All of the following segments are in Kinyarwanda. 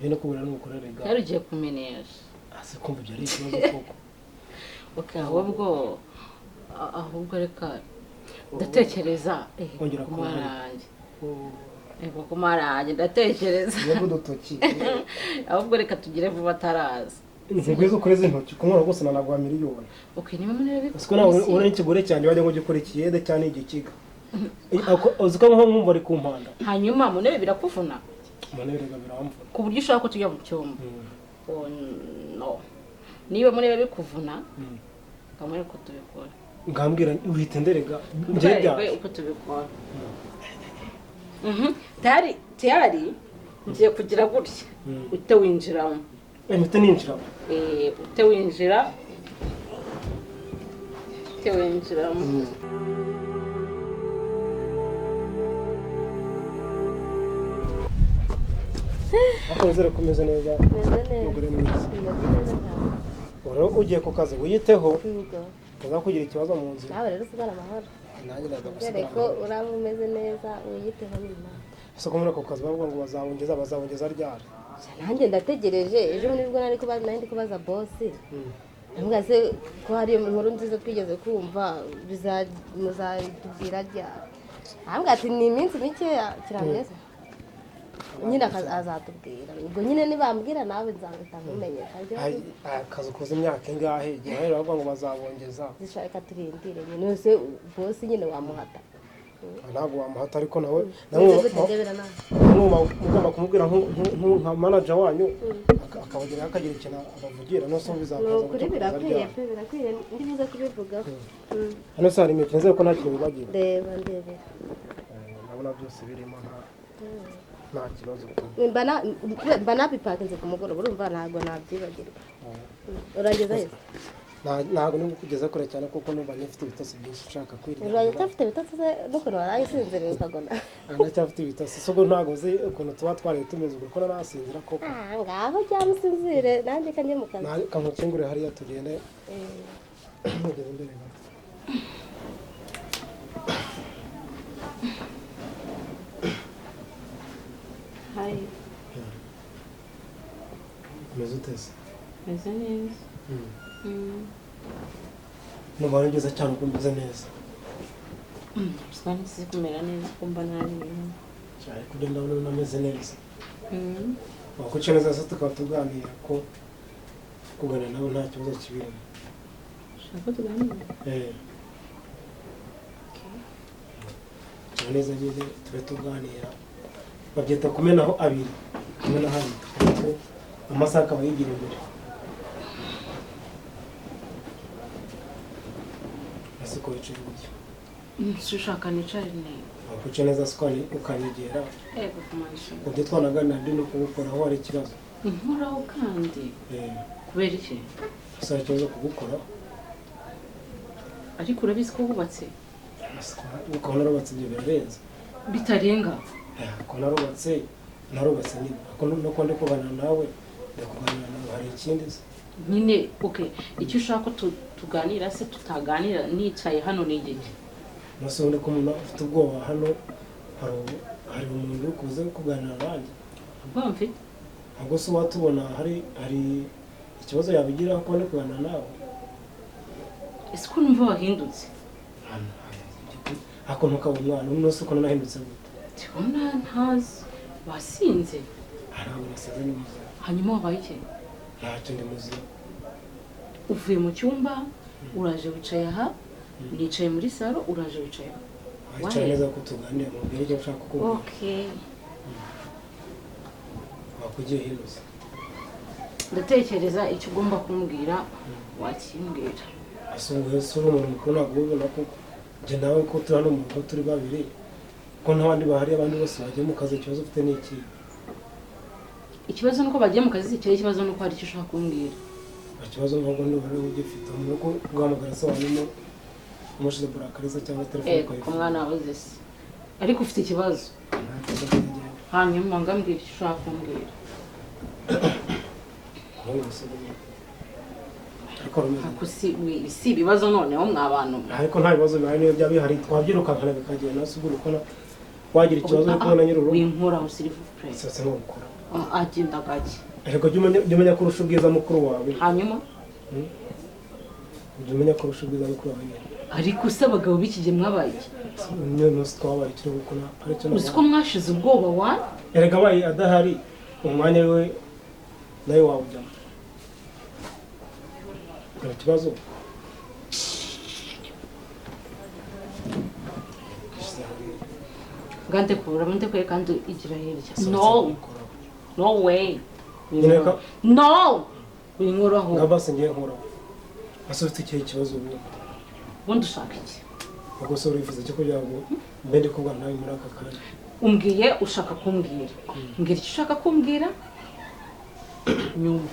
Bino kubura n'umukorere ga. Yari ugiye kumenyesha. Ase kumva byari ikibazo koko. Okay, ahubwo reka ndatekereza ongera kumarange. Ego kumarange ndatekereza. Yego dutoki. Ahubwo reka tugire vuba taraza. Nzigweze ukoreze intoki kumura gose nanagwa miliyoni. Okay, niba munere biko. Siko nawe uri ikigore cyane wajya ngo gikora ikiyede cyane igikiga. Uziko nko nkumva ari kumpanda. Hanyuma munebe birakuvuna. Munebe biramvuna. Ku buryo ushaka ko tujya mu cyumba. Oh no. Niba munebe bikuvuna. Kamwe ko tubikora. Ngambwira uhite nderega nje bya uko tubikora. Tayari ngiye kugira gutya. Ute winjiramo. Ute ninjiramo. Ute winjira. Ute winjiramo. Akozere kumeze neza. Mugore mwiza. Oro ugiye ku kazi wiyiteho. Kaza kugira ikibazo mu nzira. Nawe rero sigara amahoro. Nanjye ndagusiga. Reko uramumeze neza wiyiteho nyuma. Soko muri ako kazi bavuga ngo bazabongeza ryari. Nanjye ndategereje ejo nibwo nari kubaza boss. Ntabwo se ko hari inkuru nziza twigeze kumva muzatubwira ryari. Ntabwo ati ni iminsi mike kirameze. Nyine azatubwira ubwo nyine nibambwira nawe nzangita nkumenyesha akazi ukoze imyaka ingahe igihe rero bavuga ngo bazabongeza zishaka turindire nyine se boss nyine wamuhata ntabwo wamuhata ariko nawe mugomba kumubwira nka manager wanyu akabagira akagira ikintu abavugira no so bizakaza kuri birakwiye ndibuze kubivuga hano sari imiti nzeye ko nta kintu bibagira reba ndebe ndabona byose birimo nta kibazo bana bipakinze ku mugoroba urumva ntabwo nabyibagirwa urageza he ntabwo ni kugeza kure cyane kuko numva nifite ibitasi byinshi ushaka kwirinda urageza ufite ibitasi nuko warayisinzira ukagona ndacyafite ibitasi soko ntabwo uzi ukuntu tuba twari tumeze uko narasinzira koko ngaho cyamusinzire nanjye kanje mu kazi kamukingure hariya tugende mugeze imbere Hi. Meze utese? Meze neza. Numva nigeze cyane ko meze neza. Sani si kumera neza kumva nari. Cyane kugenda ubona meze neza. Wakuce neza se tukaba tuganira ko kugana nawe nta kibazo kibirimo. Shaka tuganira. Cyane neza nyine tube tuganira. Babyita kumenaho abiri kumena hano amasaha akaba yigira imbere asiko wicaye gutyo ushaka nicare ne wakuce neza sikoni ukanyegera ego kumanisha ubwo twanaganira ndi no kugukoraho hari ikibazo inkoraho kandi kubera iki gusa ikibazo kugukora ariko urabizi ko wubatse ukabona rubatse ibyo birarenze bitarenga ko narubatse nyine ako nuko ndi kuganira nawe ndakuganira nawe hari ikindi nyine okay icyo ushaka tuganira se tutaganira nicaye hano n'igiki nase undi ko umuntu afite ubwoba hano hari umuntu uri kuza kuganira nanjye ubwo mfite ahubwo se watubona hari ikibazo yabigira ko ndi kuganira nawe ese ko numva wahindutse ako ntukaba umwana umwe se uko nahindutse gute tubona ntazi wasinze ntabwo nasaze neza hanyuma wabaye iki ntacyo ndi muzima uvuye mu cyumba uraje wicaye aha nicaye muri salo uraje wicaye wicaye neza ko tuganira mu bwenge icyo ushaka kuvuga okay wakugiye hiruse ndatekereza icyo ugomba kumbwira wakimbwira asunguye se umuntu mukuru ntabwo ubona ko njye nawe ko turi hano mu rugo turi babiri ko n'abandi bahari abandi bose bagiye mu kazi ikibazo ufite ni iki ikibazo nuko bagiye mu kazi cyari ikibazo nuko hari icyo ushaka kumbwira ikibazo ntabwo ndi wari ugifite mu rugo guhamagara se wanyuma umushize burakarisa cyangwa telefone ko mwana wawe se ariko ufite ikibazo hanyuma ngambwira icyo ushaka kumbwira ariko si ibibazo noneho mwabantu ariko nta bibazo bihari niyo byaba bihari twabyirukankana bikagenda nasubira uko wagira ikibazo ariko na nyir'urugo winkora usirifu press sasa no gukora agenda gake ariko jya umenya kurusha ubwiza mukuru wawe hanyuma jya umenya kurusha ubwiza mukuru wawe ariko se abagabo b'iki gihe mwabaye iki nose twabaye kiri gukora aricyo uzi ko mwashize ubwoba wa erega abaye adahari umwanya we nawe wawujyamo nta kibazo ngande kubura ndekuye kandi igira hirya no way no winkoraho ngabase ngiye nkoraho ase ufite ikihe kibazo ubundi ushaka iki ubwo se urifuza cyo kugira ngo mbe ndi kubwa nawe muri aka kanya umbwiye ushaka kumbwira mbwira icyo ushaka kumbwira nyuma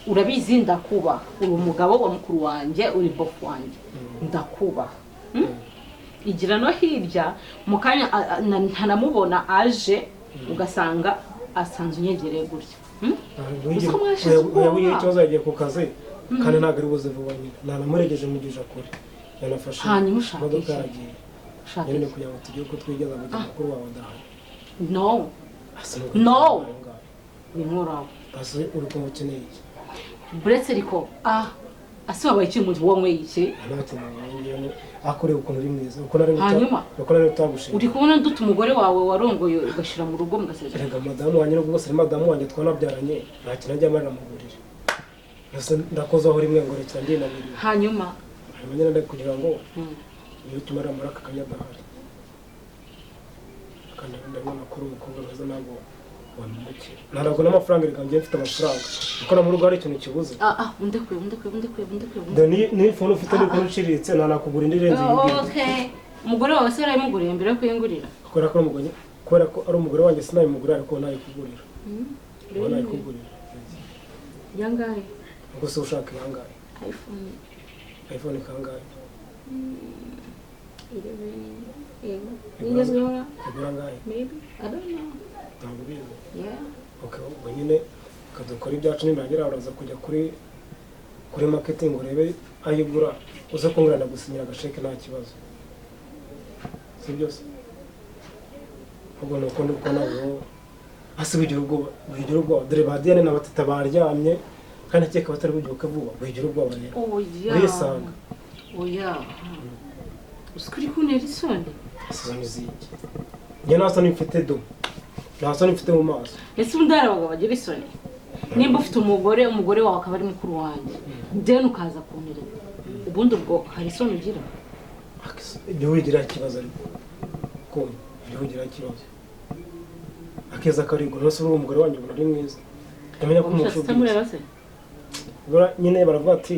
urabizi ndakubaha uri umugabo wa mukuru wanjye uri bofu wanjye ndakubaha igira no hirya mu kanya ntanamubona aje ugasanga asanzwe unyegereye gutya yabuye ikibazo yagiye ku kazi kandi ntabwo ari buze vuba nyine nanamuregeje mugisha kure yanafashe hanyuma ushaka imodoka iki yagiye ushaka nyine iki kugira ngo tugire uko twigeza mu gihe mukuru wawe adahari no no winkoraho ase uri kumukeneye iki buretse ariko ase wabaye iki umuntu wanyweye iki ntakeneye akoreye ukuntu uri mwiza uko nari hanyuma utagushimira uri kubona nduta umugore wawe warongoye ugashyira mu rugo mugasezera erega madamu wanjye nubwo bose ari madamu wanjye twanabyaranye nta kintu ajya amarira mu buriri ndakozaho rimwe ngo rekera ndinabiriwe hanyuma nyine ndari kugira ngo iyo tumara muri aka kanya adahari kandi ndabona ko uri umukobwa mwiza ntabwo wamumukira ntabwo n'amafaranga reka njye mfite amafaranga kuko na mu rugo hari ikintu kibuze niyo fone ufite niko uciriritse ntanakugura indi irenze iyi ngiyi umugore wawe se yarayimuguriye mbere yo kuyingurira kubera ko ari umugore wanjye sinabimugurira ariko nayikugurira uba nayikugurira yangahe ubwo se ushaka iyangahe iphone kangahe igura angahe ntabwo ubizi ubwo nyine ukadukora ibyacu nirangira uraza kujya kuri marketing urebe ayigura uze kungurana gusinyira agasheke nta kibazo si byose ubwo nuko nuko nabo hasi bigira ubwoba dore ba Diane na batata baryamye kandi akeka batari bubyuka vuba bigira ubwoba rero urisanga oya uskuri kunera isoni isoni ziki njye nta soni mfite do nta soni mfite mu maso ese ubundi hari abagabo bagira isoni nimba ufite umugore wawe akaba ari mukuru wanjye then ukaza kunterera ubundi ubwo hari isoni ugira ibyo wigira ikibazo ariko kumva ibyo wigira ikibazo akeza karigura nose uri umugore wanjye ubona ari mwiza amenya ko umushubiye nyine baravuga ati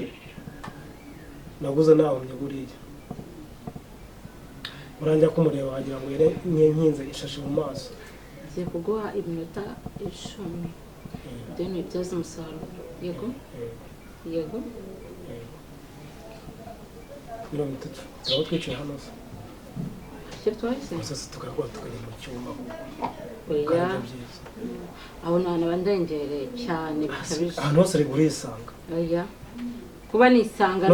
naguze nawe buriya urangira kumureba wagira ngo yere nkinze ishashe mu maso ngiye kuguha iminota 10 then ibyaza umusaruro yego mirongo itatu turaba twicaye hano se icyo twahise gusa tukagura tukajya mu cyumba oya abo nta bandengereye cyane bikabije ahantu hose ari gurisanga oya kuba nisanga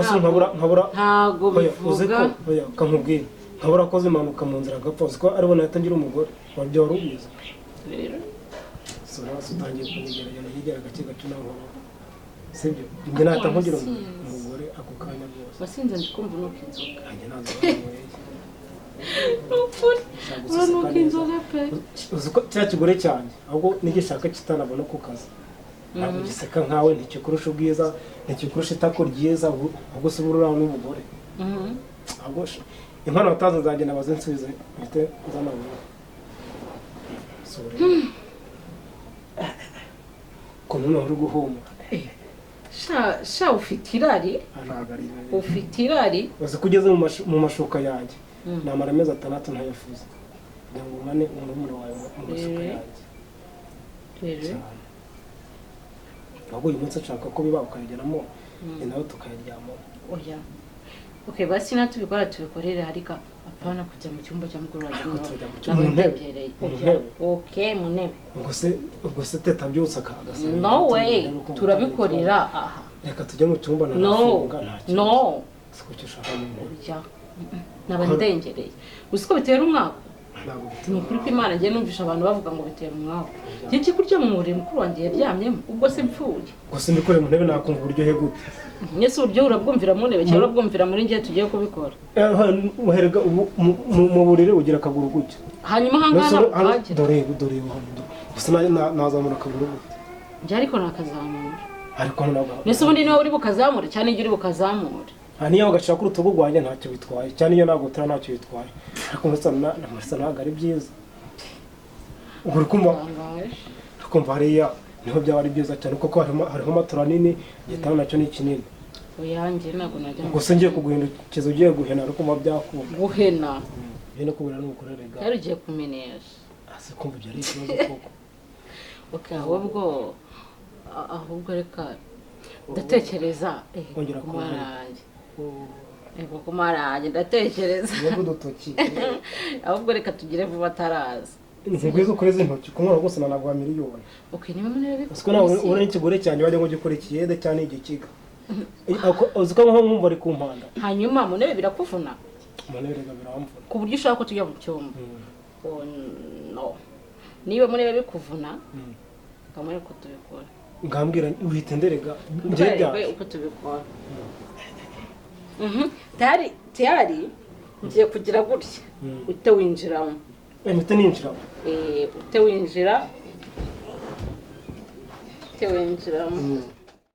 ntabwo bivuga ukamubwira nkabura akoze impanuka mu nzira agapfa uzi ko aribo natangira umugore wabyo wari ubizi rero so hasi utangiye kunyegerageza hirya gake gake naho sibyo njye nahita nkugira umugore ako kanya rwose wasinze ndikumva nuko inzoga nanjye nazo banyweye nuko inzoga pe uzi ko cya kigore cyanjye ahubwo nigishaka kitanabona ku kazi ntabwo giseka nkawe ntikikurusha ubwiza ntikikurusha itako ryiza ahubwo se ubura n'umugore ahubwo impano watazi nzagenda baze nsubize mfite z'amabura ko noneho uri guhumura sha ufite ufite irari uzi ko ugeze mu mashuka yanjye namara amezi 6 ntayafuza kugira ngo umane umurumuro wawe mu mashuka yanjye rero ahubwo uyu munsi nshaka ko biba ukayigeramo nawe tukayiryamo oya okay basi natubikora tubikorere harika apana kujya mu cyumba cya mukuru waje n'abandegereye okay mu ntebe ubwo se teta byose akagasa no way turabikorera aha reka tujye mu cyumba no siko cyashaka mu ntebe nabandengereye uzi ko bitera umwaka ni ukuri ko Imana ngiye numvisha abantu bavuga ngo bitera umwaku njye kurya mu buriri mukuru wanjye yaryamyemo ubwo se mpfuye gusa mbikore mu ntebe nakumva uburyohe gute mwese uburyo urabwumvira mu ntebe cyangwa urabwumvira muri ngiye tugiye kubikora muherega mu buriri ugira akaguru gutya hanyuma hangana dore gusa nazamura akaguru gute njye ariko nakazamura ariko ntabwo mwese ubundi niwe uri bukazamure cyane igihe uri bukazamure niyo bagashaka ku rutugu rwanjye ntacyo bitwaye cyane iyo ntabwo utara ntacyo bitwaye ariko mbese ntabwo ari byiza ubwo urikumva hariya niho byaba ari byiza cyane kuko hariho matora nini igitanda nacyo ni kinini uyanjye ntabwo najya gusa ngiye kuguhindukiza ugiye guhena ariko mba byakunda guhena no kubura n'ubukorerega yari ugiye kumenyesha ase kumva ibyo ari ikibazo koko okay ahubwo reka ndatekereza kumarange ndatekereza ahubwo reka tugire vuba ataraza nzigwiza ukwezi intoki kumwana rwose nanagwa miliyoni niba munebe siko nawe ubona ikigore cyanjye wajya ngo gikore ikiyede cyane igikiga uzi ko nko mwumva ari ku mpanda hanyuma munebe birakuvuna munebe biramvuna ku buryo ushaka ko tujya mu cyumba no niba munebe bikuvuna kamwe ko tubikora ngambwira uhita nderega njye uko tubikora tayari ngiye kugira gutya uhite winjiramo uhite ninjiramo uhite winjiramo